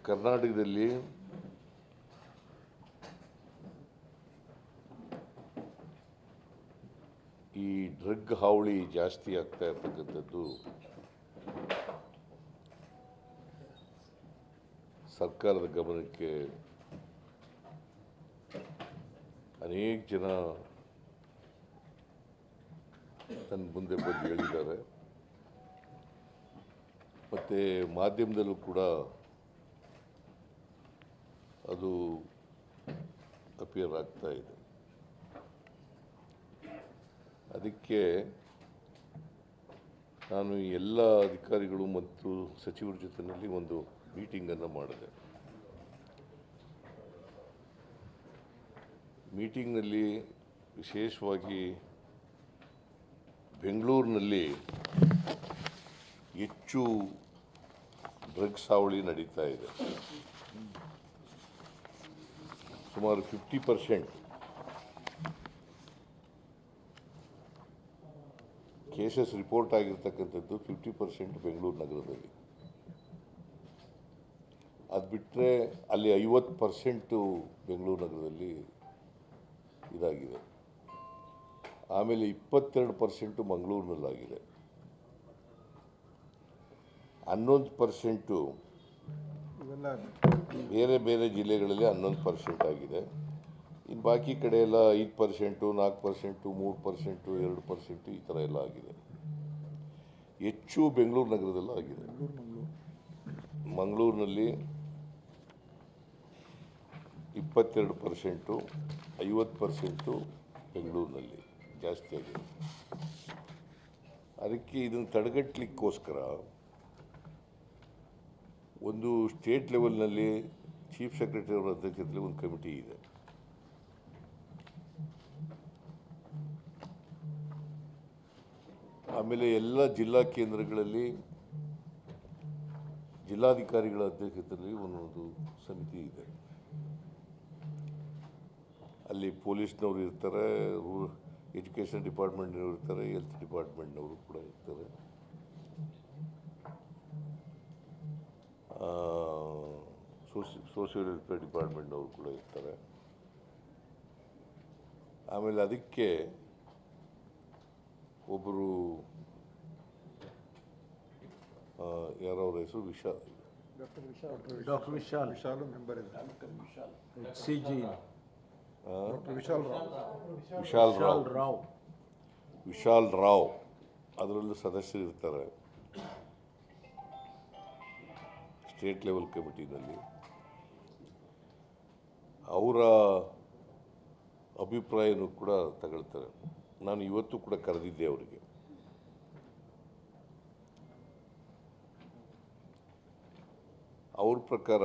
ಕರ್ನಾಟಕದಲ್ಲಿ ಈ ಡ್ರಗ್ ಹಾವಳಿ ಜಾಸ್ತಿ ಆಗ್ತಾ ಇರ್ತಕ್ಕಂಥದ್ದು ಸರ್ಕಾರದ ಗಮನಕ್ಕೆ ಅನೇಕ ಜನ ನನ್ನ ಮುಂದೆ ಬಂದು ಹೇಳಿದ್ದಾರೆ. ಮತ್ತು ಮಾಧ್ಯಮದಲ್ಲೂ ಕೂಡ ಅದು ಅಪಿಯರ್ ಆಗ್ತಾ ಇದೆ. ಅದಕ್ಕೆ ನಾನು ಎಲ್ಲ ಅಧಿಕಾರಿಗಳು ಮತ್ತು ಸಚಿವರ ಜೊತೆಯಲ್ಲಿ ಒಂದು ಮೀಟಿಂಗನ್ನು ಮಾಡಿದೆ. ಮೀಟಿಂಗ್ನಲ್ಲಿ ವಿಶೇಷವಾಗಿ ಬೆಂಗಳೂರಿನಲ್ಲಿ ಹೆಚ್ಚು ಡ್ರಗ್ಸ್ ಹಾವಳಿ ನಡೀತಾ ಇದೆ. ಸುಮಾರು 50% ಕೇಸಸ್ ರಿಪೋರ್ಟ್ ಆಗಿರ್ತಕ್ಕಂಥದ್ದು 50% ಬೆಂಗಳೂರು ನಗರದಲ್ಲಿ. ಅದು ಬಿಟ್ಟರೆ ಅಲ್ಲಿ 50% ಬೆಂಗಳೂರು ನಗರದಲ್ಲಿ ಇದಾಗಿದೆ. ಆಮೇಲೆ 22% ಮಂಗಳೂರಿನಲ್ಲಾಗಿದೆ. 11% ಬೇರೆ ಬೇರೆ ಜಿಲ್ಲೆಗಳಲ್ಲಿ 11% ಆಗಿದೆ. ಇನ್ನು ಬಾಕಿ ಕಡೆ ಎಲ್ಲ 5%, 4%, 3%, 2% ಈ ಥರ ಎಲ್ಲ ಆಗಿದೆ. ಹೆಚ್ಚು ಬೆಂಗಳೂರು ನಗರದಲ್ಲೂ ಆಗಿದೆ. ಮಂಗಳೂರಿನಲ್ಲಿ 22%, 50% ಬೆಂಗಳೂರಿನಲ್ಲಿ ಜಾಸ್ತಿ ಆಗಿದೆ. ಅದಕ್ಕೆ ಇದನ್ನು ತಡೆಗಟ್ಟಲಿಕ್ಕೋಸ್ಕರ ಒಂದು ಸ್ಟೇಟ್ ಲೆವೆಲ್ನಲ್ಲಿ ಚೀಫ್ ಸೆಕ್ರೆಟರಿ ಅವರ ಅಧ್ಯಕ್ಷತೆಯಲ್ಲಿ ಒಂದು ಕಮಿಟಿ ಇದೆ. ಆಮೇಲೆ ಎಲ್ಲ ಜಿಲ್ಲಾ ಕೇಂದ್ರಗಳಲ್ಲಿ ಜಿಲ್ಲಾಧಿಕಾರಿಗಳ ಅಧ್ಯಕ್ಷತೆಯಲ್ಲಿ ಒಂದೊಂದು ಸಮಿತಿ ಇದೆ. ಅಲ್ಲಿ ಪೊಲೀಸ್ನವರು ಇರ್ತಾರೆ, ಎಜುಕೇಷನ್ ಡಿಪಾರ್ಟ್ಮೆಂಟ್ನವರು ಇರ್ತಾರೆ, ಹೆಲ್ತ್ ಡಿಪಾರ್ಟ್ಮೆಂಟ್ನವರು ಕೂಡ ಇರ್ತಾರೆ, ಸೋಷಿಯಲ್ ವೆಲ್ಫೇರ್ ಡಿಪಾರ್ಟ್ಮೆಂಟ್ನವರು ಕೂಡ ಇರ್ತಾರೆ. ಆಮೇಲೆ ಅದಕ್ಕೆ ಒಬ್ಬರು ಯಾರವ್ರ ಹೆಸರು ಡಾಕ್ಟರ್ ವಿಶಾಲ್ ಮೆಂಬರ್ ವಿಶಾಲ್ ರಾವ್ ಅದರಲ್ಲೂ ಸದಸ್ಯರು ಇರ್ತಾರೆ ಸ್ಟೇಟ್ ಲೆವೆಲ್ ಕಮಿಟಿನಲ್ಲಿ. ಅವರ ಅಭಿಪ್ರಾಯನೂ ಕೂಡ ತಗೊಳ್ತಾರೆ. ನಾನು ಇವತ್ತು ಕೂಡ ಕರೆದಿದ್ದೆ ಅವರಿಗೆ. ಅವ್ರ ಪ್ರಕಾರ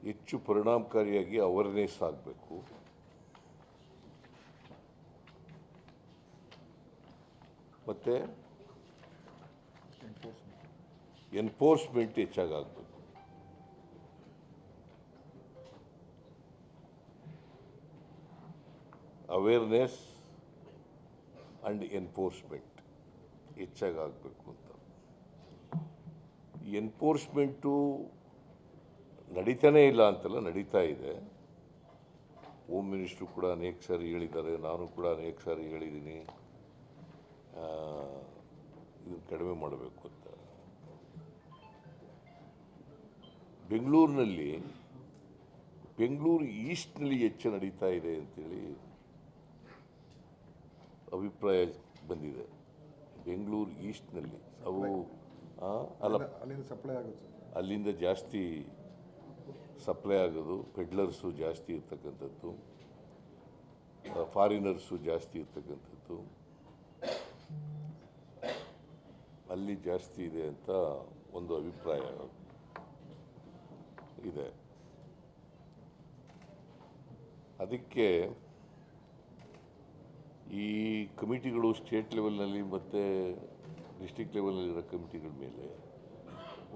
ಹೆಚ್ಚು ಪರಿಣಾಮಕಾರಿಯಾಗಿ ಅವೇರ್ನೆಸ್ ಆಗಬೇಕು. ಮತ್ತು ಎನ್ಫೋರ್ಸ್ಮೆಂಟ್ ಹೆಚ್ಚಾಗಬೇಕು. ಅವೇರ್ನೆಸ್ ಆ್ಯಂಡ್ ಎನ್ಫೋರ್ಸ್ಮೆಂಟ್ ಹೆಚ್ಚಾಗಬೇಕು ಅಂತ. ಎನ್ಫೋರ್ಸ್ಮೆಂಟು ನಡೀತಾನೇ ಇಲ್ಲ ಅಂತಲ್ಲ, ನಡೀತಾ ಇದೆ. ಹೋಮ್ ಮಿನಿಸ್ಟ್ರು ಕೂಡ ಅನೇಕ ಸಾರಿ ಹೇಳಿದ್ದಾರೆ, ನಾನು ಕೂಡ ಅನೇಕ ಸಾರಿ ಹೇಳಿದ್ದೀನಿ ಇದನ್ನು ಕಡಿಮೆ ಮಾಡಬೇಕು ಅಂತ. ಬೆಂಗಳೂರು ಈಸ್ಟ್ನಲ್ಲಿ ಹೆಚ್ಚು ನಡೀತಾ ಇದೆ ಅಂತೇಳಿ ಅಭಿಪ್ರಾಯ ಬಂದಿದೆ. ಬೆಂಗಳೂರು ಈಸ್ಟ್ನಲ್ಲಿ ಅವು ಅಲ್ಲಿಂದ ಜಾಸ್ತಿ ಸಪ್ಲೈ ಆಗೋದು, ಪೆಡ್ಲರ್ಸು ಜಾಸ್ತಿ ಇರ್ತಕ್ಕಂಥದ್ದು, ಫಾರಿನರ್ಸು ಜಾಸ್ತಿ ಇರ್ತಕ್ಕಂಥದ್ದು ಅಲ್ಲಿ ಜಾಸ್ತಿ ಇದೆ ಅಂತ ಒಂದು ಅಭಿಪ್ರಾಯ ಇದೆ. ಅದಕ್ಕೆ ಈ ಕಮಿಟಿಗಳು ಸ್ಟೇಟ್ ಲೆವೆಲ್ನಲ್ಲಿ ಮತ್ತು ಡಿಸ್ಟ್ರಿಕ್ಟ್ ಲೆವೆಲ್ನಲ್ಲಿರೋ ಕಮಿಟಿಗಳ ಮೇಲೆ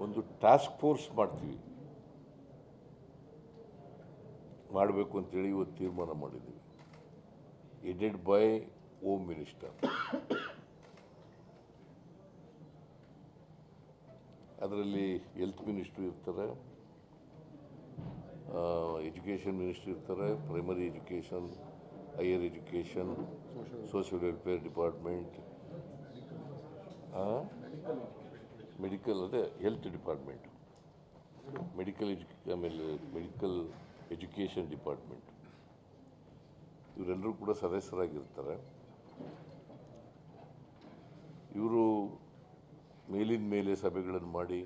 ಒಂದು ಟಾಸ್ಕ್ ಫೋರ್ಸ್ ಮಾಡಬೇಕು ಅಂತೇಳಿ ಇವತ್ತು ತೀರ್ಮಾನ ಮಾಡಿದ್ದೀವಿ. Headed by home minister. ಅದರಲ್ಲಿ ಹೆಲ್ತ್ ಮಿನಿಸ್ಟ್ರು ಇರ್ತಾರೆ, ಎಜುಕೇಷನ್ ಮಿನಿಸ್ಟ್ರಿ ಇರ್ತಾರೆ, primary education, higher education, social welfare department, medical ಅದೇ ಹೆಲ್ತ್ ಡಿಪಾರ್ಟ್ಮೆಂಟ್, ಆಮೇಲೆ ಮೆಡಿಕಲ್ ಎಜುಕೇಷನ್ ಡಿಪಾರ್ಟ್ಮೆಂಟ್, ಇವರೆಲ್ಲರೂ ಕೂಡ ಸದಸ್ಯರಾಗಿರ್ತಾರೆ. ಇವರು ಮೇಲಿನ ಮೇಲೆ ಸಭೆಗಳನ್ನು ಮಾಡಿ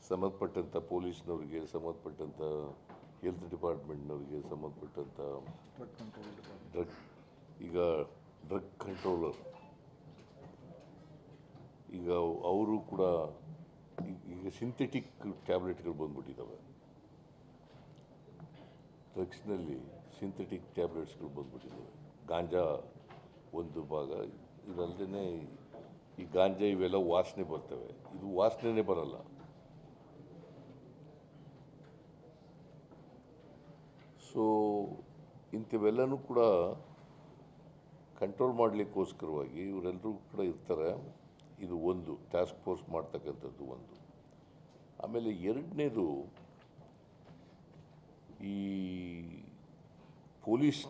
ಸಂಬಂಧಪಟ್ಟಂಥ ಪೊಲೀಸ್ನವ್ರಿಗೆ, ಸಂಬಂಧಪಟ್ಟಂಥ ಹೆಲ್ತ್ ಡಿಪಾರ್ಟ್ಮೆಂಟ್ನವ್ರಿಗೆ, ಸಂಬಂಧಪಟ್ಟಂಥ ಡ್ರಗ್ ಕಂಟ್ರೋಲರ್, ಈಗ ಅವರು ಕೂಡ ಈಗ ಸಿಂಥೆಟಿಕ್ ಟ್ಯಾಬ್ಲೆಟ್ಗಳು ಬಂದ್ಬಿಟ್ಟಿದ್ದಾವೆ, ಡ್ರಗ್ಸ್ನಲ್ಲಿ ಸಿಂಥೆಟಿಕ್ ಟ್ಯಾಬ್ಲೆಟ್ಸ್ಗಳು ಬಂದ್ಬಿಟ್ಟಿದ್ದಾವೆ. ಗಾಂಜಾ ಒಂದು ಭಾಗ, ಇದಲ್ಲದೆ ಈ ಗಾಂಜಾ ಇವೆಲ್ಲ ವಾಸನೆ ಬರ್ತವೆ, ಇದು ವಾಸನೆನೇ ಬರಲ್ಲ. ಸೊ ಇಂಥವೆಲ್ಲನೂ ಕೂಡ ಕಂಟ್ರೋಲ್ ಮಾಡಲಿಕ್ಕೋಸ್ಕರವಾಗಿ ಇವರೆಲ್ಲರೂ ಕೂಡ ಇರ್ತಾರೆ. ಇದು ಒಂದು ಟಾಸ್ಕ್ ಫೋರ್ಸ್ ಮಾಡ್ತಕ್ಕಂಥದ್ದು ಒಂದು. ಆಮೇಲೆ ಎರಡನೇದು, ಈ ಪೊಲೀಸ್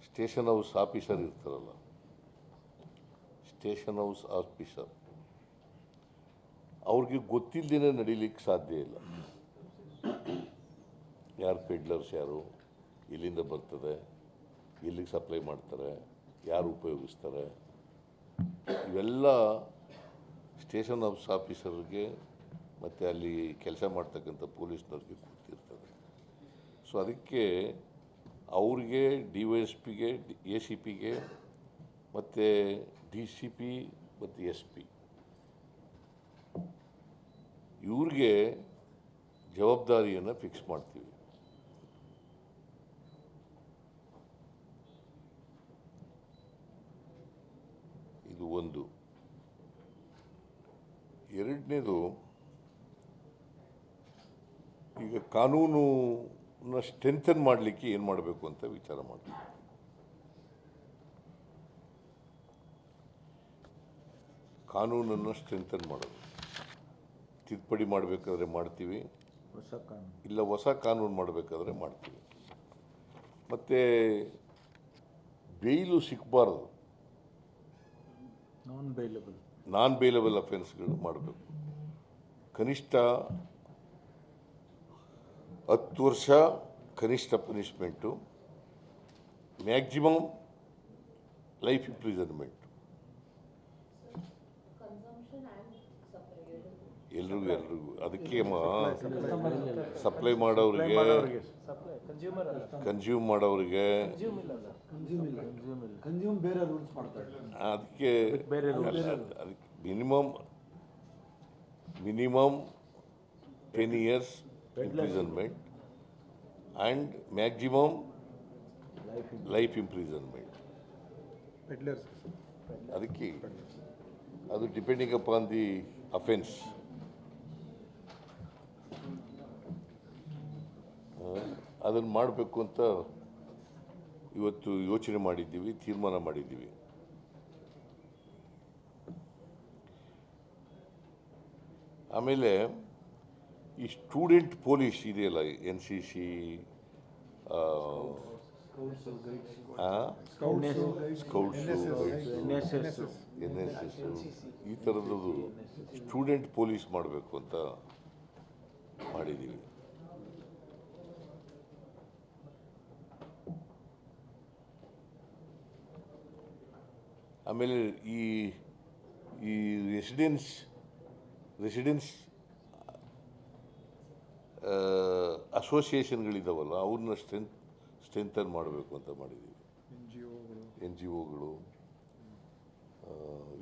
ಸ್ಟೇಷನ್ ಹೌಸ್ ಆಫೀಸರ್ ಇರ್ತಾರಲ್ಲ, ಸ್ಟೇಷನ್ ಹೌಸ್ ಆಫೀಸರ್, ಅವ್ರಿಗೆ ಗೊತ್ತಿಲ್ಲದೇ ನಡೀಲಿಕ್ಕೆ ಸಾಧ್ಯ ಇಲ್ಲ. ಯಾರು ಪೆಡ್ಲರ್ಸ್, ಯಾರು ಎಲ್ಲಿಂದ ಬರ್ತದೆ, ಎಲ್ಲಿಗೆ ಸಪ್ಲೈ ಮಾಡ್ತಾರೆ, ಯಾರು ಉಪಯೋಗಿಸ್ತಾರೆ, ಇವೆಲ್ಲ ಸ್ಟೇಷನ್ ಹೌಸ್ ಆಫೀಸರ್ಗೆ ಮತ್ತು ಅಲ್ಲಿ ಕೆಲಸ ಮಾಡ್ತಕ್ಕಂಥ ಪೊಲೀಸ್ನವ್ರಿಗೆ ಗೊತ್ತಿರ್ತದೆ. ಸೊ ಅದಕ್ಕೆ ಅವ್ರಿಗೆ DYSPಗೆ, ACPಗೆ ಮತ್ತು DCP ಮತ್ತು SP ಇವ್ರಿಗೆ ಜವಾಬ್ದಾರಿಯನ್ನು ಫಿಕ್ಸ್ ಮಾಡ್ತೀವಿ. ಇದು ಒಂದು. ಎರಡನೇದು, ಈಗ ಕಾನೂನನ್ನ ಸ್ಟ್ರೆಂಥನ್ ಮಾಡಲಿಕ್ಕೆ ಏನು ಮಾಡಬೇಕು ಅಂತ ವಿಚಾರ ಮಾಡ್ತೀವಿ. ಕಾನೂನನ್ನು ಸ್ಟ್ರೆಂಥನ್ ಮಾಡೋದು, ತಿದ್ದುಪಡಿ ಮಾಡಬೇಕಾದ್ರೆ ಮಾಡ್ತೀವಿ, ಇಲ್ಲ ಹೊಸ ಕಾನೂನು ಮಾಡಬೇಕಾದ್ರೆ ಮಾಡ್ತೀವಿ. ಮತ್ತು ಬೇಯ್ಲು ಸಿಕ್ಕಬಾರ್ದು, ನಾನ್ ಬೇಲಬಲ್ ಅಫೆನ್ಸ್ಗಳು ಮಾಡಬೇಕು. ಕನಿಷ್ಠ 10 ವರ್ಷ ಕನಿಷ್ಠ ಪನಿಷ್ಮೆಂಟು, ಮ್ಯಾಕ್ಸಿಮಮ್ ಲೈಫ್ ಇಂಪ್ರಿಸನ್ಮೆಂಟ್. ಎಲ್ರಿಗೂ ಅದಕ್ಕೆ ಸಪ್ಲೈ ಮಾಡೋರಿಗೆ, ಕನ್ಸ್ಯೂಮ್ ಮಾಡೋರಿಗೆ, ಅದಕ್ಕೆ minimum 10 years imprisonment and maximum life imprisonment. ಅದಕ್ಕೆ ಅದು ಡಿಪೆಂಡಿಂಗ್ ಅಪಾನ್ ದಿ ಅಫೆನ್ಸ್. ಅದನ್ನು ಮಾಡಬೇಕು ಅಂತ ಇವತ್ತು ಯೋಚನೆ ಮಾಡಿದ್ದೀವಿ, ತೀರ್ಮಾನ ಮಾಡಿದ್ದೀವಿ. ಆಮೇಲೆ ಈ ಸ್ಟೂಡೆಂಟ್ ಪೊಲೀಸ್ ಇದೆಯಲ್ಲ, NCC, ಸ್ಕೌಟ್ಸು, NSS, ಈ ಥರದ್ದು ಸ್ಟೂಡೆಂಟ್ ಪೊಲೀಸ್ ಮಾಡಬೇಕು ಅಂತ ಮಾಡಿದ್ದೀವಿ. ಆಮೇಲೆ ಈ ರೆಸಿಡೆನ್ಸ್ ಅಸೋಸಿಯೇಷನ್ಗಳಿದ್ದಾವಲ್ಲ, ಅವ್ರನ್ನ ಸ್ಟ್ರೆಂಥನ್ ಮಾಡಬೇಕು ಅಂತ ಮಾಡಿದ್ದೀವಿ. NGOಗಳು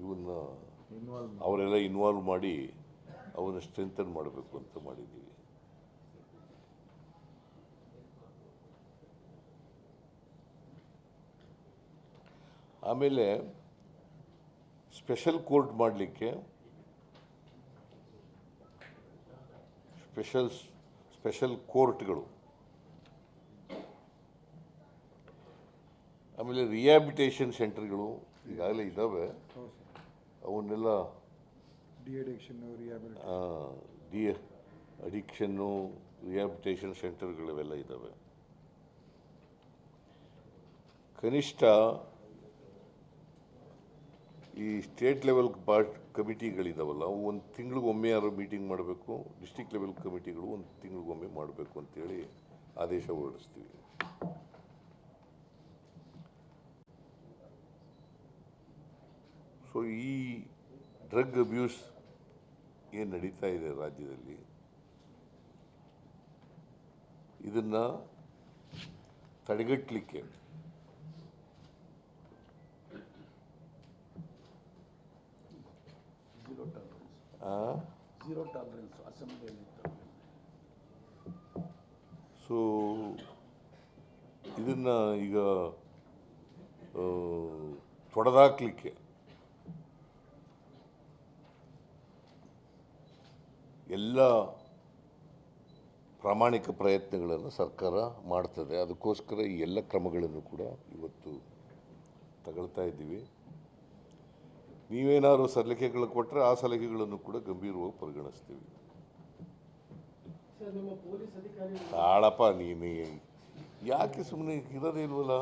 ಇವನ್ನ ಅವರೆಲ್ಲ ಇನ್ವಾಲ್ವ್ ಮಾಡಿ ಅವನ್ನ ಸ್ಟ್ರೆಂಥನ್ ಮಾಡಬೇಕು ಅಂತ ಮಾಡಿದ್ದೀವಿ. ಆಮೇಲೆ ಸ್ಪೆಷಲ್ ಕೋರ್ಟ್ ಮಾಡಲಿಕ್ಕೆ ಸ್ಪೆಷಲ್ ಕೋರ್ಟ್ಗಳು, ಆಮೇಲೆ ರಿಹ್ಯಾಬಿಟೇಷನ್ ಸೆಂಟರ್ಗಳು ಈಗಾಗಲೇ ಇದ್ದಾವೆ. ಹೌದು ಸರ್. ಅವನ್ನೆಲ್ಲ ಡಿ ಅಡಿಕ್ಷನ್ನು ರಿಹ್ಯಾಬಿಲಿಟೇಷನ್ ಸೆಂಟರ್ಗಳಿವೆಲ್ಲ ಇದ್ದಾವೆ. ಕನಿಷ್ಠ ಈ ಸ್ಟೇಟ್ ಲೆವೆಲ್ ಕಮಿಟಿಗಳಿದಾವಲ್ಲ, ಅವು ಒಂದು ತಿಂಗಳಿಗೊಮ್ಮೆ ಯಾರು ಮೀಟಿಂಗ್ ಮಾಡಬೇಕು, ಡಿಸ್ಟಿಕ್ ಲೆವೆಲ್ ಕಮಿಟಿಗಳು ಒಂದು ತಿಂಗಳಿಗೊಮ್ಮೆ ಮಾಡಬೇಕು ಅಂತೇಳಿ ಆದೇಶ ಹೊರಡಿಸ್ತೀವಿ. ಸೊ ಈ ಡ್ರಗ್ ಅಬ್ಯೂಸ್ ಏನು ನಡೀತಾ ಇದೆ ರಾಜ್ಯದಲ್ಲಿ, ಇದನ್ನು ತಡೆಗಟ್ಟಲಿಕ್ಕೆ ಝೀರೋ ಟಾಲರೆನ್ಸ್ ಅಸೆಂಬ್ಲಿಯಲ್ಲಿ. ಸೊ ಇದನ್ನು ಈಗ ತೊಡೆದಾಕ್ಲಿಕ್ಕೆ ಎಲ್ಲ ಪ್ರಾಮಾಣಿಕ ಪ್ರಯತ್ನಗಳನ್ನು ಸರ್ಕಾರ ಮಾಡ್ತದೆ. ಅದಕ್ಕೋಸ್ಕರ ಈ ಎಲ್ಲ ಕ್ರಮಗಳನ್ನು ಕೂಡ ಇವತ್ತು ತಗೊಳ್ತಾ ಇದ್ದೀವಿ. ನೀವೇನಾದ್ರು ಸಲಹೆಗಳು ಕೊಟ್ಟರೆ ಆ ಸಲಹೆಗಳನ್ನು ಕೂಡ ಗಂಭೀರವಾಗಿ ಪರಿಗಣಿಸ್ತೀವಿ. ತಾಳಪ್ಪ ನೀನು ಯಾಕೆ ಸುಮ್ಮನೆ ಇರೋದೇ ಇಲ್ವಲ್ಲ,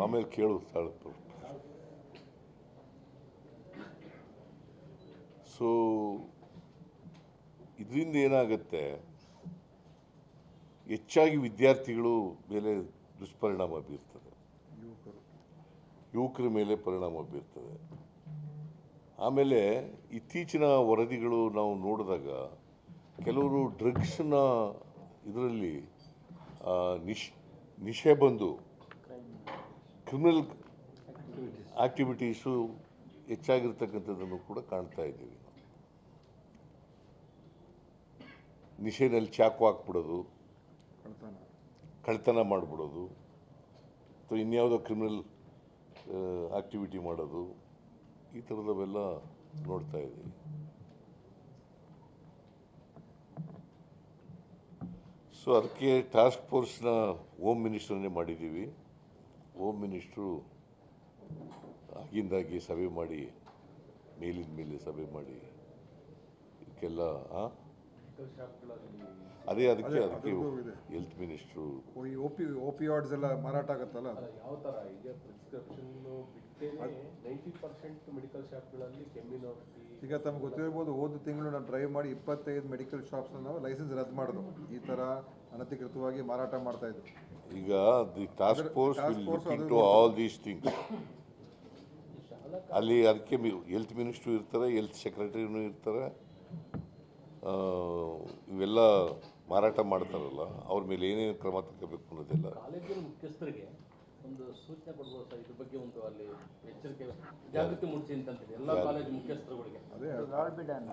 ಆಮೇಲೆ ಕೇಳು ತಾಳಪ್ಪ. ಸೊ ಇದರಿಂದ ಏನಾಗುತ್ತೆ, ಹೆಚ್ಚಾಗಿ ವಿದ್ಯಾರ್ಥಿಗಳು ಮೇಲೆ ದುಷ್ಪರಿಣಾಮ ಬೀರ್ತದೆ, ಯುವಕರ ಮೇಲೆ ಪರಿಣಾಮ ಬೀರ್ತದೆ. ಆಮೇಲೆ ಇತ್ತೀಚಿನ ವರದಿಗಳು ನಾವು ನೋಡಿದಾಗ ಕೆಲವರು ಡ್ರಗ್ಸ್ನ ಇದರಲ್ಲಿ ನಿಶೆ ಬಂದು ಕ್ರಿಮಿನಲ್ ಆಕ್ಟಿವಿಟೀಸು ಹೆಚ್ಚಾಗಿರ್ತಕ್ಕಂಥದ್ದನ್ನು ಕೂಡ ಕಾಣ್ತಾ ಇದ್ದೀವಿ. ನಿಶೆನಲ್ಲಿ ಚಾಕು ಹಾಕ್ಬಿಡೋದು, ಕಳ್ತನ ಮಾಡಿಬಿಡೋದು, ಅಥವಾ ಇನ್ಯಾವುದೋ ಕ್ರಿಮಿನಲ್ ಆಕ್ಟಿವಿಟಿ ಮಾಡೋದು, ಈ ಥರದವೆಲ್ಲ ನೋಡ್ತಾ ಇದ್ದೀವಿ. ಸೊ ಅದಕ್ಕೆ ಟಾಸ್ಕ್ ಫೋರ್ಸ್ನ ಹೋಮ್ ಮಿನಿಸ್ಟರ್ನೇ ಮಾಡಿದ್ದೀವಿ. ಹೋಮ್ ಮಿನಿಸ್ಟ್ರು ಆಗಿಂದಾಗಿ ಸಭೆ ಮಾಡಿ, ಮೇಲಿನ ಮೇಲೆ ಸಭೆ ಮಾಡಿ ಇದಕ್ಕೆಲ್ಲ ಅದಕ್ಕೆ ಹೆಲ್ತ್ ಮಿನಿಸ್ಟ್ರು ಓಪಿಯಾಯ್ಡ್ಸ್ ಎಲ್ಲ ಮಾರಾಟ ಆಗುತ್ತಲ್ಲ, ಯಾವ ಥರ ಈಗ ಪ್ರಿಸ್ಕ್ರಿಪ್ಷನ್ ಬಿಟ್ಟೇನೆ 90% ಮೆಡಿಕಲ್ ಶಾಪ್ಗಳಲ್ಲಿ ಕೆಮ್ಮಿನ ಈಗ ತಮ್ಗೆ ಗೊತ್ತಿರ್ಬೋದು, ಹೋದ ತಿಂಗಳು ನಾನು ಡ್ರೈವ್ ಮಾಡಿ 25 ಮೆಡಿಕಲ್ ಶಾಪ್ಸ್ನ ನಾವು ಲೈಸೆನ್ಸ್ ರದ್ದು ಮಾಡಿದ್ವು. ಈ ಥರ ಅನಧಿಕೃತವಾಗಿ ಮಾರಾಟ ಮಾಡ್ತಾ ಇದ್ರು. ಈಗ the task force will look into all these things. ಅಲ್ಲಿ ಅದಕ್ಕೆ ಹೆಲ್ತ್ ಮಿನಿಸ್ಟ್ರು ಇರ್ತಾರೆ, ಹೆಲ್ತ್ ಸೆಕ್ರೆಟರಿನೂ ಇರ್ತಾರೆ. ಇವೆಲ್ಲ ಮಾರಾಟ ಮಾಡ್ತಾರಲ್ಲ, ಅವ್ರ ಮೇಲೆ ಏನೇನು ಕ್ರಮ ತಗೋಬೇಕು ಅನ್ನೋದೆಲ್ಲ ಕಾಲೇಜಿನ ಮುಖ್ಯಸ್ಥರಿಗೆ ಒಂದು ಸೂಚನೆ ಕೊಡ್ಬೋದು ಸರ್. ಇದ್ರ ಬಗ್ಗೆ ಒಂದು ಅಲ್ಲಿ ಎಚ್ಚರಿಕೆ ಜಾಗೃತಿ ಮೂಡಿಸಿ ಅಂತ ಎಲ್ಲ ಕಾಲೇಜ್ ಮುಖ್ಯಸ್ಥರುಗಳಿಗೆ ಅದೇ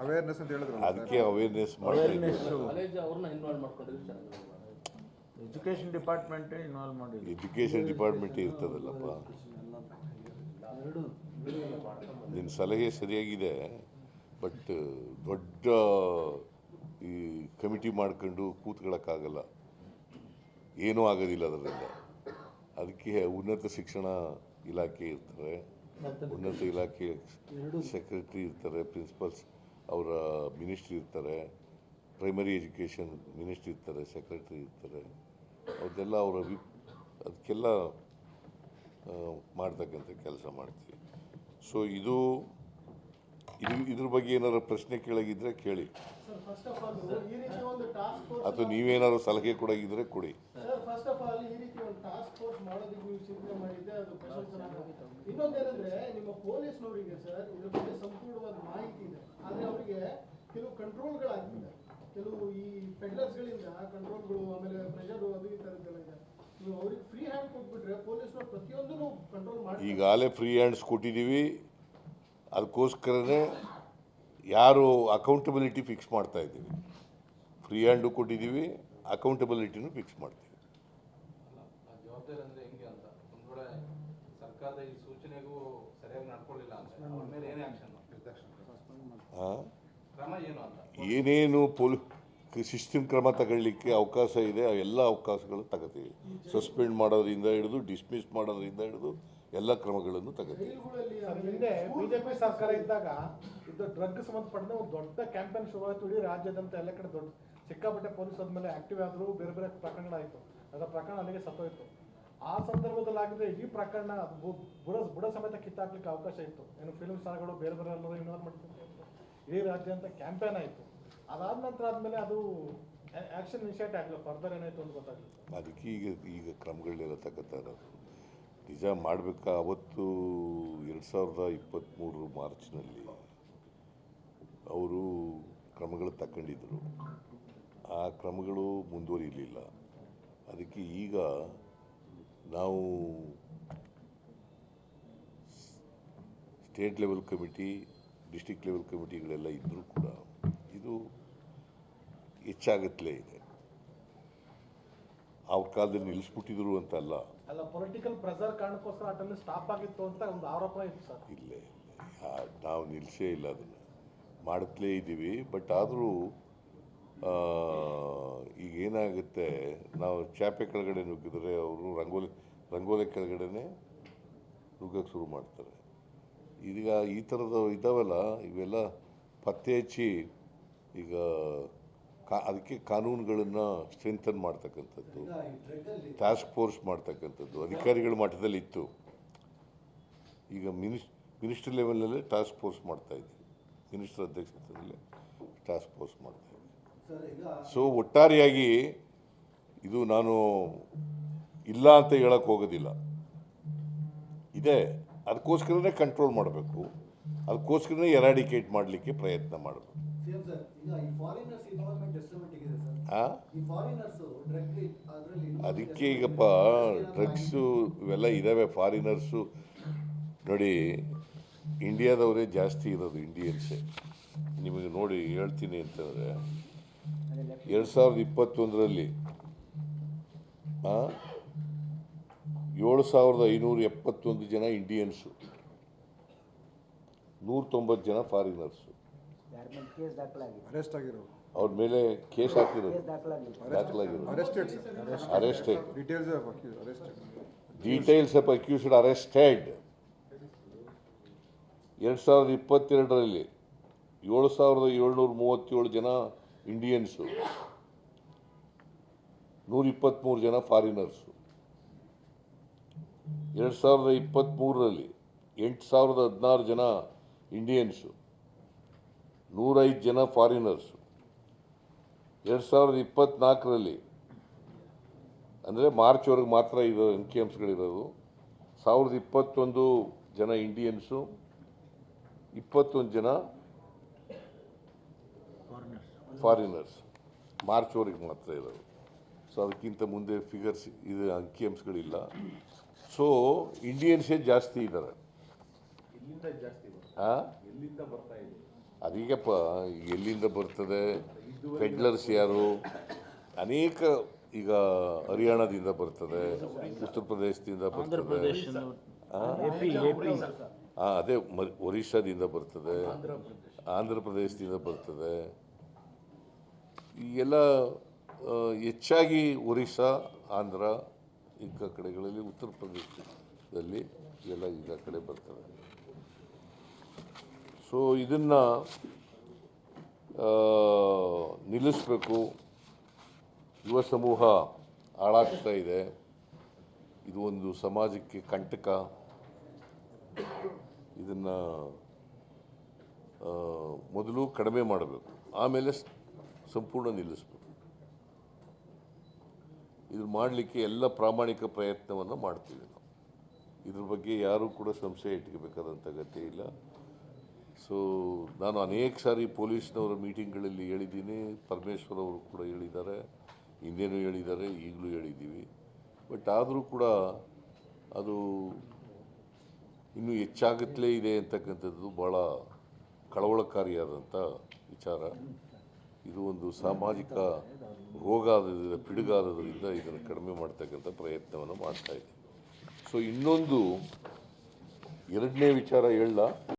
ಅವೇರ್ನೆಸ್ ಅಂತ ಹೇಳಿದ್ರು. ಅದಕ್ಕೆ ಅವೇರ್ನೆಸ್ ಮಾಡ್ತಾ ಕಾಲೇಜ್ ಅವ್ರನ್ನ ಇನ್ವಾಲ್ವ್ ಮಾಡ್ಕೊಂಡಿದ್ರು. ಎಜುಕೇಷನ್ ಡಿಪಾರ್ಟ್ಮೆಂಟ್ ಇನ್ವಾಲ್ವ್ ಮಾಡಿ, ಎಜುಕೇಷನ್ ಡಿಪಾರ್ಟ್ಮೆಂಟ್ ಇರ್ತದಲ್ಲಪ್ಪ. ನಿನ್ನ ಸಲಹೆ ಸರಿಯಾಗಿದೆ, ಬಟ್ ದೊಡ್ಡ ಈ ಕಮಿಟಿ ಮಾಡ್ಕೊಂಡು ಕೂತ್ಕೊಳ್ಳೋಕ್ಕಾಗಲ್ಲ, ಏನೂ ಆಗೋದಿಲ್ಲ ಅದರಿಂದ. ಅದಕ್ಕೆ ಉನ್ನತ ಶಿಕ್ಷಣ ಇಲಾಖೆ ಇರ್ತಾರೆ, ಉನ್ನತ ಇಲಾಖೆ ಸೆಕ್ರೆಟರಿ ಇರ್ತಾರೆ, ಪ್ರಿನ್ಸಿಪಲ್ಸ್ ಅವರ ಮಿನಿಸ್ಟ್ರಿ ಇರ್ತಾರೆ, ಪ್ರೈಮರಿ ಎಜುಕೇಷನ್ ಮಿನಿಸ್ಟ್ರಿ ಇರ್ತಾರೆ, ಸೆಕ್ರೆಟರಿ ಇರ್ತಾರೆ. ಅವ್ರದ್ದೆಲ್ಲ ಅದಕ್ಕೆಲ್ಲ ಮಾಡ್ತಕ್ಕಂಥ ಕೆಲಸ ಮಾಡ್ತೀವಿ. ಸೊ ಇದ್ರ ಬಗ್ಗೆ ಏನಾದ್ರು ಪ್ರಶ್ನೆ ಕೇಳಾಗಿದ್ರೆ ಕೇಳಿ, ಅಥವಾ ನೀವೇನಾದ್ರು ಸಲಹೆ ಕೊಡಾಗಿದ್ರೆ ಕೊಡಿ. ಇನ್ನೊಂದೇನಂದ್ರೆ, ನಿಮ್ಮ ಪೊಲೀಸ್ನವರಿಗೆ ಸರ್ ಇದ್ರ ಬಗ್ಗೆ ಸಂಪೂರ್ಣವಾದ ಮಾಹಿತಿ ಇದೆ, ಆದ್ರೆ ಅವರಿಗೆ ಕೆಲವು ಕಂಟ್ರೋಲ್ಗಳಾಗ್ತಿದೆ. ಕೆಲವು ಈ ಪೆಡ್ಲರ್ಸ್ಗಳಿಂದ ಕಂಟ್ರೋಲ್ಗಳು, ಆಮೇಲೆ ಪ್ರೆಷರ್, ಅದು ಈ ಥರದ್ದೆಲ್ಲ ಇದೆ. ನೀವು ಅವ್ರಿಗೆ ಫ್ರೀ ಹ್ಯಾಂಡ್ ಕೊಟ್ಬಿಟ್ರೆ ಪೊಲೀಸ್ನವ್ರು ಪ್ರತಿಯೊಂದನ್ನು ಕಂಟ್ರೋಲ್ ಮಾಡಿ. ಈಗಾಗಲೇ ಫ್ರೀ ಹ್ಯಾಂಡ್ಸ್ ಕೊಟ್ಟಿದ್ದೀವಿ. ಅದಕ್ಕೋಸ್ಕರನೇ ಯಾರು ಅಕೌಂಟಬಿಲಿಟಿ ಫಿಕ್ಸ್ ಮಾಡ್ತಾ ಇದ್ದೀವಿ. ಫ್ರೀ ಹ್ಯಾಂಡು ಕೊಟ್ಟಿದ್ದೀವಿ, ಅಕೌಂಟಬಿಲಿಟಿನೂ ಫಿಕ್ಸ್ ಮಾಡ್ತೀವಿ. ಜವಾಬ್ದಾರಿ ಅಂದರೆ ಹೆಂಗೆ ಅಂತ ಒಂದು ವೇಳೆ ಸರ್ಕಾರದ ಈ ಸೂಚನೆಗೂ ಸರಿಯಾಗಿ ನಡ್ಕೊಳ್ಳಿಲ್ಲ ಅಂದರೆ ಅವ್ರ ಮೇಲೆ ಏನೇ ಆಕ್ಷನ್ ಕ್ರಮ ಏನು ಅಂತ ಏನೇನು ಶಿಸ್ತಿನ ಕ್ರಮ ತಗೊಳ್ಳಿಕ್ಕೆ ಅವಕಾಶ ಇದೆ, ಆ ಎಲ್ಲ ಅವಕಾಶಗಳು ತಗೋತೀವಿ. ಸಸ್ಪೆಂಡ್ ಮಾಡೋದ್ರಿಂದ ಹಿಡಿದು ಡಿಸ್ಮಿಸ್ ಮಾಡೋದ್ರಿಂದ ಹಿಡಿದು ಎಲ್ಲ ಕ್ರಮಗಳನ್ನು ತಗೋತೀವಿ. ಜೈಲುಗಳಲ್ಲಿ ಹಿಂದೆ ಬಿಜೆಪಿ ಸರ್ಕಾರ ಇದ್ದಾಗ ಇದು ಡ್ರಗ್ ಸಂಬಂಧಪಟ್ಟಂತೆ ಒಂದು ದೊಡ್ಡ ಕ್ಯಾಂಪೇನ್ ಶುರುವಾಯಿತು. ಇಡೀ ರಾಜ್ಯದಂತ ಎಲ್ಲ ಕಡೆ ದೊಡ್ಡ ಸಿಕ್ಕಾಪಟ್ಟೆ ಪೊಲೀಸ್ ಆದ್ಮೇಲೆ ಆಕ್ಟಿವ್ ಆದ್ರು, ಬೇರೆ ಬೇರೆ ಪ್ರಕರಣಗಳಾಯಿತು. ಅದರ ಪ್ರಕರಣ ಅಲ್ಲಿಗೆ ಸತ್ತೋಯ್ತು. ಆ ಸಂದರ್ಭದಲ್ಲಿ ಆಗಿದ್ರೆ ಇಡೀ ಪ್ರಕರಣ ಬುಡ ಸಮೇತ ಕಿತ್ತಾಕ್ಲಿಕ್ಕೆ ಅವಕಾಶ ಇತ್ತು. ಏನು ಫಿಲ್ಮ್ ಸ್ಟಾರ್ಗಳು ಬೇರೆ ಬೇರೆ ಎಲ್ಲರೂ ಇನ್ವಾಲ್ವ್ ಮಾಡ್ತಿದ್ರು. ಇಡೀ ರಾಜ್ಯ ಅಂತ ಕ್ಯಾಂಪೇನ್ ಆಯಿತು. ಅದಾದ ನಂತರ ಆದಮೇಲೆ ಅದು ಆ್ಯಕ್ಷನ್ ಇನಿಷಿಯೇಟ್ ಆಗಲಿಲ್ಲ. ಫರ್ದರ್ ಏನಾಯಿತು ಅಂತ ಗೊತ್ತಾಗಲಿಲ್ಲ. ಅದಕ್ಕೆ ಈಗ ಕ್ರಮಗಳನ್ನೆಲ್ಲ ತಗೋತಾ ಇರೋದು. ನಿಜ ಮಾಡಬೇಕಾ ಅವತ್ತು 2023 ಮಾರ್ಚ್ನಲ್ಲಿ ಅವರು ಕ್ರಮಗಳು ತಗೊಂಡಿದ್ದರು. ಆ ಕ್ರಮಗಳು ಮುಂದುವರಿಯಲಿಲ್ಲ. ಅದಕ್ಕೆ ಈಗ ನಾವು state level committee, district level ಕಮಿಟಿಗಳೆಲ್ಲ ಇದ್ದರೂ ಕೂಡ ಇದು ಹೆಚ್ಚಾಗತ್ತಲೇ ಇದೆ. ಅವ್ರ ಕಾಲದಲ್ಲಿ ನಿಲ್ಲಿಸ್ಬಿಟ್ಟಿದ್ರು ಅಂತ ಅಲ್ಲ, ಪೊಲಿಟಿಕಲ್ ಪ್ರೆಸರ್ ಕಾರಣಕ್ಕೋಸ್ಕರ ಆ ಟೈಮ್ ಸ್ಟಾಪ್ ಆಗಿತ್ತು ಅಂತ ಒಂದು ಆರೋಪ ಇತ್ತು ಸರ್. ಇಲ್ಲೇ ನಾವು ನಿಲ್ಲಿಸೇ ಇಲ್ಲ, ಅದನ್ನು ಮಾಡುತ್ತಲೇ ಇದ್ದೀವಿ. ಬಟ್ ಆದರೂ ಈಗ ಏನಾಗುತ್ತೆ, ನಾವು ಚಾಪೆ ಕೆಳಗಡೆ ನುಗ್ಗಿದ್ರೆ ಅವರು ರಂಗೋಲಿ ಕೆಳಗಡೆನೆ ನುಗ್ಗಕ್ಕೆ ಶುರು ಮಾಡ್ತಾರೆ. ಈಗ ಈ ಥರದ ಇದ್ದಾವಲ್ಲ, ಇವೆಲ್ಲ ಪತ್ತೆ ಹಚ್ಚಿ ಈಗ ಅದಕ್ಕೆ ಕಾನೂನುಗಳನ್ನು ಸ್ಟ್ರೆಂಥನ್ ಮಾಡ್ತಕ್ಕಂಥದ್ದು, ಟಾಸ್ಕ್ ಫೋರ್ಸ್ ಮಾಡ್ತಕ್ಕಂಥದ್ದು ಅಧಿಕಾರಿಗಳ ಮಟ್ಟದಲ್ಲಿ ಇತ್ತು. ಈಗ ಮಿನಿಸ್ಟರ್ ಲೆವೆಲಲ್ಲೇ ಟಾಸ್ಕ್ ಫೋರ್ಸ್ ಮಾಡ್ತಾಯಿದ್ವಿ. ಮಿನಿಸ್ಟರ್ ಅಧ್ಯಕ್ಷತೆಯಲ್ಲೇ ಟಾಸ್ಕ್ ಫೋರ್ಸ್ ಮಾಡ್ತಾಯಿದ್ವಿ. ಸೊ ಒಟ್ಟಾರೆಯಾಗಿ ಇದು ನಾನು ಇಲ್ಲ ಅಂತ ಹೇಳಕ್ಕೆ ಹೋಗೋದಿಲ್ಲ, ಇದೆ. ಅದಕ್ಕೋಸ್ಕರನೇ ಕಂಟ್ರೋಲ್ ಮಾಡಬೇಕು, ಅದಕ್ಕೋಸ್ಕರನೇ ಎರಾಡಿಕೇಟ್ ಮಾಡಲಿಕ್ಕೆ ಪ್ರಯತ್ನ ಮಾಡಬೇಕು. ಅದಕ್ಕೆ ಈಗಪ್ಪ ಡ್ರಗ್ಸು ಇವೆಲ್ಲ ಇದ್ದಾವೆ. ಫಾರಿನರ್ಸು ನೋಡಿ, ಇಂಡಿಯಾದವರೇ ಜಾಸ್ತಿ ಇರೋದು, ಇಂಡಿಯನ್ಸೇ. ನಿಮಗೆ ನೋಡಿ ಹೇಳ್ತೀನಿ ಅಂತಂದರೆ 2021ರಲ್ಲಿ 7,571 ಜನ ಇಂಡಿಯನ್ಸು, 190 ಜನ ಫಾರಿನರ್ಸು. ಅರೆಸ್ಟ್ ಆಗಿರೋರು, ಅವ್ರ ಮೇಲೆ ಕೇಸ್ ಹಾಕಿರೋದು, ದಾಖಲಾಗಿರೋದು, arrested. Details of accused arrested. 2022ರಲ್ಲಿ 7,737 ಜನ ಇಂಡಿಯನ್ಸು, 123 ಜನ ಫಾರಿನರ್ಸು. 2023ರಲ್ಲಿ 8,016 ಜನ ಇಂಡಿಯನ್ಸು, 105 ಜನ ಫಾರಿನರ್ಸು. 2024ರಲ್ಲಿ ಅಂದರೆ ಮಾರ್ಚ್ವರೆಗೆ ಮಾತ್ರ ಇದು ಅಂಕಿಅಂಶಗಳಿರೋದು. 1,021 ಜನ ಇಂಡಿಯನ್ಸು, 21 ಜನ ಫಾರಿನರ್ಸ್. ಮಾರ್ಚ್ವರೆಗೆ ಮಾತ್ರ ಇರೋದು. ಸೊ ಅದಕ್ಕಿಂತ ಮುಂದೆ ಫಿಗರ್ಸ್ ಇದು ಅಂಕಿಅಂಶಗಳಿಲ್ಲ. ಸೊ ಇಂಡಿಯನ್ಸೇ ಜಾಸ್ತಿ ಇದ್ದಾರೆ. ಅದೀಗಪ್ಪ ಎಲ್ಲಿಂದ ಬರ್ತದೆ, ಪೆಡ್ಲರ್ಸ್ ಯಾರು, ಅನೇಕ ಈಗ ಹರಿಯಾಣದಿಂದ ಬರ್ತದೆ, ಉತ್ತರ ಪ್ರದೇಶದಿಂದ ಬರ್ತದೆ, ಅದೇ ಒರಿಸ್ಸಾದಿಂದ ಬರ್ತದೆ, ಆಂಧ್ರ ಪ್ರದೇಶದಿಂದ ಬರ್ತದೆ. ಈ ಎಲ್ಲ ಹೆಚ್ಚಾಗಿ ಒರಿಸ್ಸಾ, ಆಂಧ್ರ ಇಂಥ ಕಡೆಗಳಲ್ಲಿ, ಉತ್ತರ ಪ್ರದೇಶದಲ್ಲಿ ಎಲ್ಲ ಈಗ ಕಡೆ ಬರ್ತದೆ. ಸೊ ಇದನ್ನು ನಿಲ್ಲಿಸಬೇಕು. ಯುವ ಸಮೂಹ ಹಾಳಾಗ್ತಾ ಇದೆ. ಇದು ಒಂದು ಸಮಾಜಕ್ಕೆ ಕಂಟಕ. ಇದನ್ನು ಮೊದಲು ಕಡಿಮೆ ಮಾಡಬೇಕು, ಆಮೇಲೆ ಸಂಪೂರ್ಣ ನಿಲ್ಲಿಸಬೇಕು. ಇದು ಮಾಡಲಿಕ್ಕೆ ಎಲ್ಲ ಪ್ರಾಮಾಣಿಕ ಪ್ರಯತ್ನವನ್ನು ಮಾಡ್ತೀವಿ ನಾವು. ಇದ್ರ ಬಗ್ಗೆ ಯಾರೂ ಕೂಡ ಸಂಶಯ ಇಟ್ಕೋಬೇಕಾದಂಥ ಅಗತ್ಯ ಇಲ್ಲ. ಸೊ ನಾನು ಅನೇಕ ಸಾರಿ ಪೊಲೀಸ್ನವರ ಮೀಟಿಂಗ್ಗಳಲ್ಲಿ ಹೇಳಿದ್ದೀನಿ, ಪರಮೇಶ್ವರ್ ಅವರು ಕೂಡ ಹೇಳಿದ್ದಾರೆ, ಹಿಂದೇನೂ ಹೇಳಿದ್ದಾರೆ, ಈಗಲೂ ಹೇಳಿದ್ದೀವಿ. ಬಟ್ ಆದರೂ ಕೂಡ ಅದು ಇನ್ನೂ ಹೆಚ್ಚಾಗುತ್ತಲೇ ಇದೆ ಅಂತಕ್ಕಂಥದ್ದು ಭಾಳ ಕಳವಳಕಾರಿಯಾದಂಥ ವಿಚಾರ. ಇದು ಒಂದು ಸಾಮಾಜಿಕ ರೋಗ ಆದ ಪಿಡುಗಾದದ್ರಿಂದ ಇದನ್ನು ಕಡಿಮೆ ಮಾಡ್ತಕ್ಕಂಥ ಪ್ರಯತ್ನವನ್ನು ಮಾಡ್ತಾಯಿದ್ದೀವಿ. ಸೊ ಇನ್ನೊಂದು ಎರಡನೇ ವಿಚಾರ ಹೇಳಲ್ಲ.